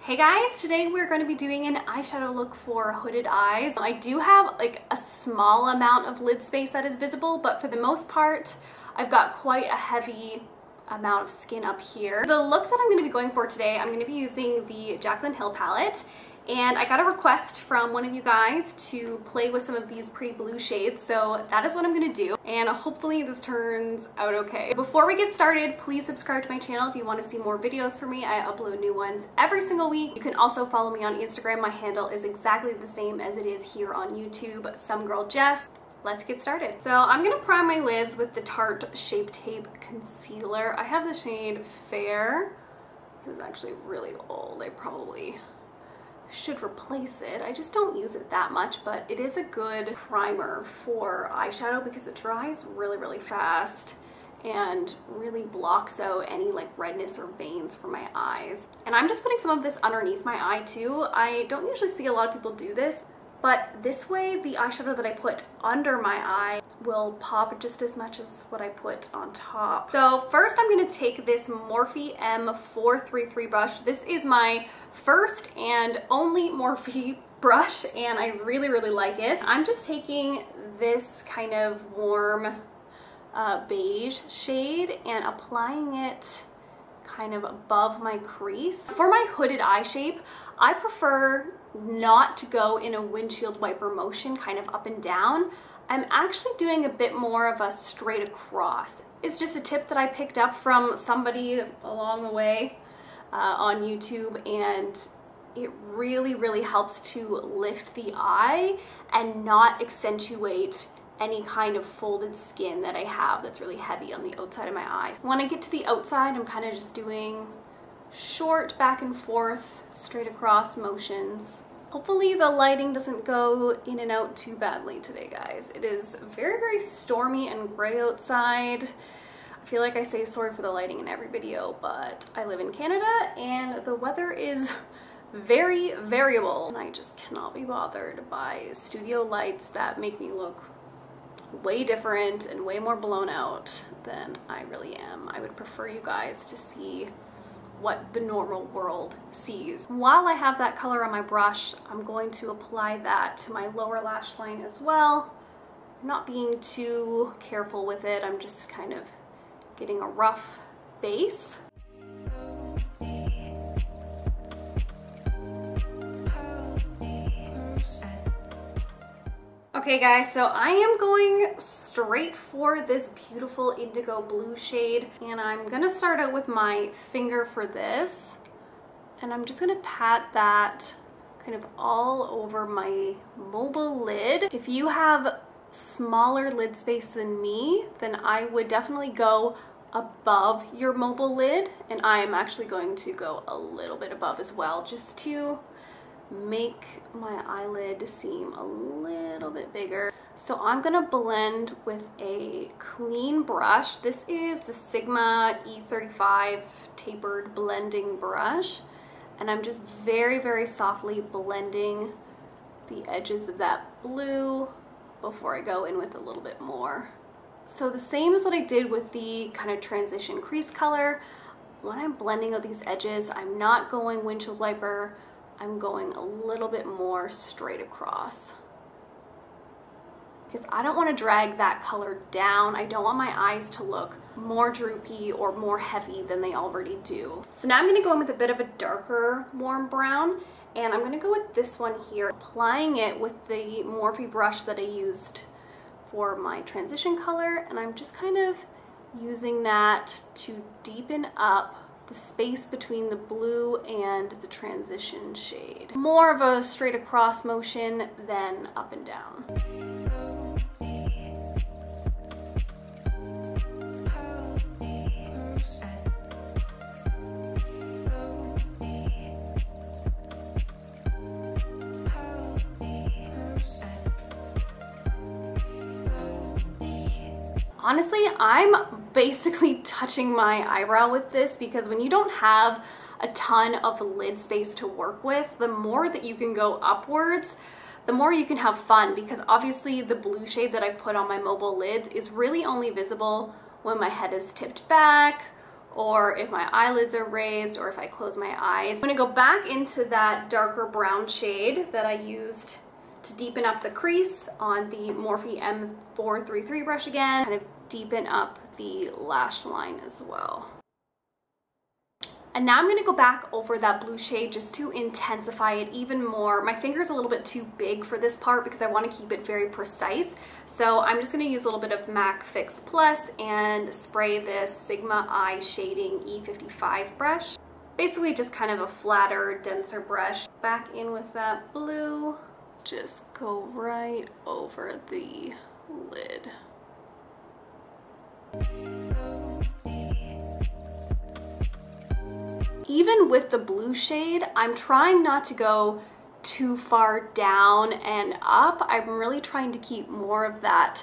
Hey guys, today we're going to be doing an eyeshadow look for hooded eyes. I do have like a small amount of lid space that is visible, but for the most part, I've got quite a heavy amount of skin up here. The look that I'm going to be going for today, I'm going to be using the Jaclyn Hill palette. And I got a request from one of you guys to play with some of these pretty blue shades, so that is what I'm gonna do, and hopefully this turns out okay. Before we get started, please subscribe to my channel if you want to see more videos from me. I upload new ones every single week. You can also follow me on Instagram. My handle is exactly the same as it is here on YouTube, somegirljess. Let's get started. So I'm gonna prime my lids with the Tarte Shape Tape Concealer. I have the shade Fair. This is actually really old. I probably should replace it. I just don't use it that much, but it is a good primer for eyeshadow because it dries really fast and really blocks out any like redness or veins from my eyes. And I'm just putting some of this underneath my eye too. I don't usually see a lot of people do this, but this way the eyeshadow that I put under my eye will pop just as much as what I put on top. So first I'm going to take this Morphe M433 brush. This is my first and only Morphe brush and I really like it. I'm just taking this kind of warm beige shade and applying it kind of above my crease. For my hooded eye shape, I prefer not to go in a windshield wiper motion, kind of up and down. I'm actually doing a bit more of a straight across. It's just a tip that I picked up from somebody along the way on YouTube, and it really helps to lift the eye and not accentuate any kind of folded skin that I have that's really heavy on the outside of my eyes. When I get to the outside, I'm kind of just doing short back and forth, straight across motions. Hopefully the lighting doesn't go in and out too badly today, guys. It is very stormy and gray outside. I feel like I say sorry for the lighting in every video, but I live in Canada and the weather is very variable. And I just cannot be bothered by studio lights that make me look way different and way more blown out than I really am. I would prefer you guys to see what the normal world sees. While I have that color on my brush, I'm going to apply that to my lower lash line as well. I'm not being too careful with it. I'm just kind of getting a rough base. Okay guys, so I am going straight for this beautiful indigo blue shade, and I'm gonna start out with my finger for this, and I'm just gonna pat that kind of all over my mobile lid. If you have smaller lid space than me, then I would definitely go above your mobile lid, and I am actually going to go a little bit above as well, just to make my eyelid seem a little bit bigger. So I'm gonna blend with a clean brush. This is the Sigma E35 tapered blending brush, and I'm just very softly blending the edges of that blue before I go in with a little bit more. So the same as what I did with the kind of transition crease color, when I'm blending out these edges, I'm not going windshield wiper, I'm going a little bit more straight across because I don't want to drag that color down. I don't want my eyes to look more droopy or more heavy than they already do. So now I'm going to go in with a bit of a darker warm brown, and I'm going to go with this one here, applying it with the Morphe brush that I used for my transition color, and I'm just kind of using that to deepen up the space between the blue and the transition shade. More of a straight across motion than up and down. Honestly, I'm basically touching my eyebrow with this because when you don't have a ton of lid space to work with, the more that you can go upwards, the more you can have fun, because obviously the blue shade that I put on my mobile lids is really only visible when my head is tipped back or if my eyelids are raised, or if I close my eyes. I'm gonna go back into that darker brown shade that I used to deepen up the crease on the Morphe M433 brush again, kind of deepen up the lash line as well. And now I'm gonna go back over that blue shade just to intensify it even more. My finger's a little bit too big for this part because I wanna keep it very precise. So I'm just gonna use a little bit of MAC Fix Plus and spray this Sigma Eye Shading E55 brush. Basically just kind of a flatter, denser brush. Back in with that blue. Just go right over the lid. Even with the blue shade, I'm trying not to go too far down and up. I'm really trying to keep more of that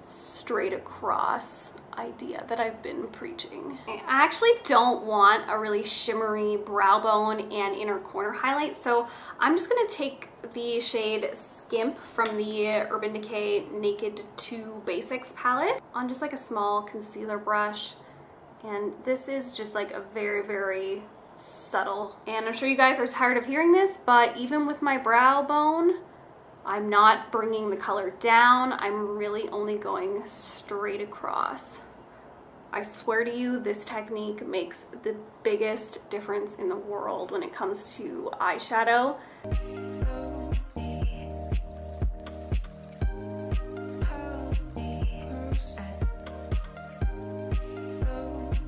straight across idea that I've been preaching. I actually don't want a really shimmery brow bone and inner corner highlight, so I'm just gonna take the shade Skimp from the Urban Decay Naked 2 Basics palette on just like a small concealer brush. And this is just like a very, very subtle. And I'm sure you guys are tired of hearing this, but even with my brow bone, I'm not bringing the color down. I'm really only going straight across. I swear to you, this technique makes the biggest difference in the world when it comes to eyeshadow.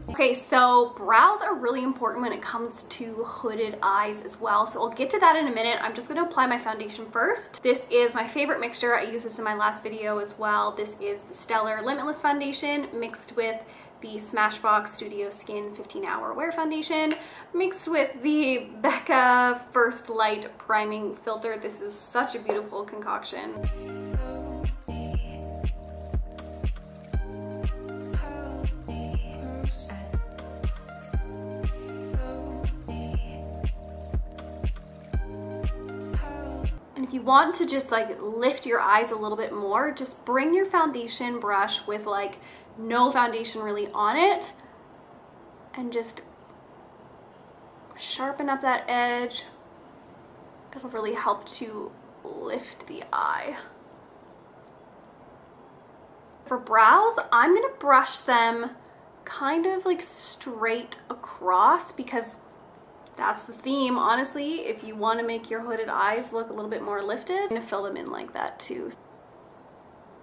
Okay, so brows are really important when it comes to hooded eyes as well, so I'll get to that in a minute. I'm just going to apply my foundation first. This is my favorite mixture. I used this in my last video as well. This is the Stellar Limitless Foundation mixed with the Smashbox Studio Skin 15-Hour Wear Foundation mixed with the Becca First Light Priming Filter. This is such a beautiful concoction. If you want to just like lift your eyes a little bit more, just bring your foundation brush with like no foundation really on it and just sharpen up that edge. It'll really help to lift the eye. For brows, I'm gonna brush them kind of like straight across because that's the theme. Honestly, if you want to make your hooded eyes look a little bit more lifted, I'm going to fill them in like that too.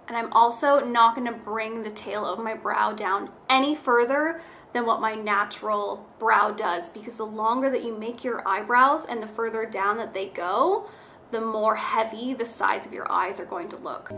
And I'm also not going to bring the tail of my brow down any further than what my natural brow does, because the longer that you make your eyebrows and the further down that they go, the more heavy the sides of your eyes are going to look.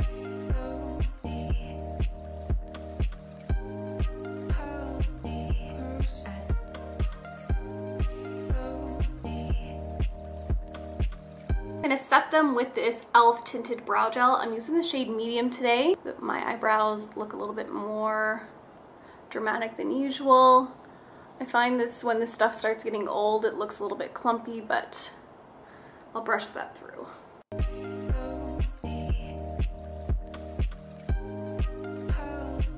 I'm gonna set them with this e.l.f. tinted brow gel. I'm using the shade Medium today. My eyebrows look a little bit more dramatic than usual. I find this when this stuff starts getting old, it looks a little bit clumpy, but I'll brush that through.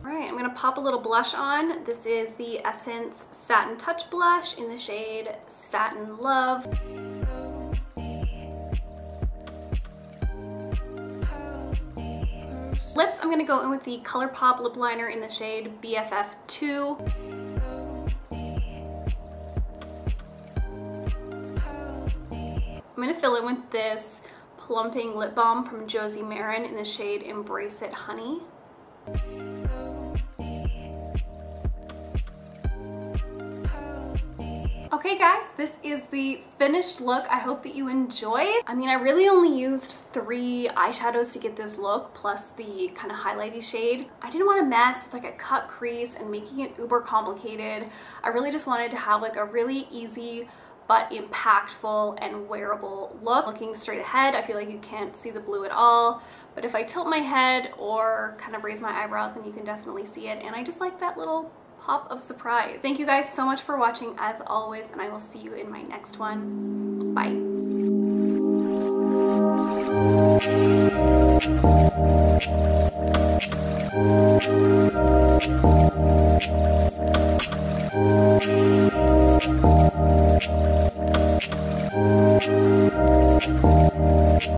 Alright, I'm gonna pop a little blush on. This is the Essence Satin Touch Blush in the shade Satin Love. Lips, I'm going to go in with the ColourPop lip liner in the shade BFF2. I'm going to fill in with this plumping lip balm from Josie Maran in the shade Embrace It Honey. Okay guys, this is the finished look. I hope that you enjoyed. I mean, I really only used 3 eyeshadows to get this look, plus the kind of highlighty shade. I didn't want to mess with like a cut crease and making it uber complicated. I really just wanted to have like a really easy but impactful and wearable look. Looking straight ahead, I feel like you can't see the blue at all, but if I tilt my head or kind of raise my eyebrows, then you can definitely see it, and I just like that little pop of surprise. Thank you guys so much for watching as always, and I will see you in my next one. Bye. you.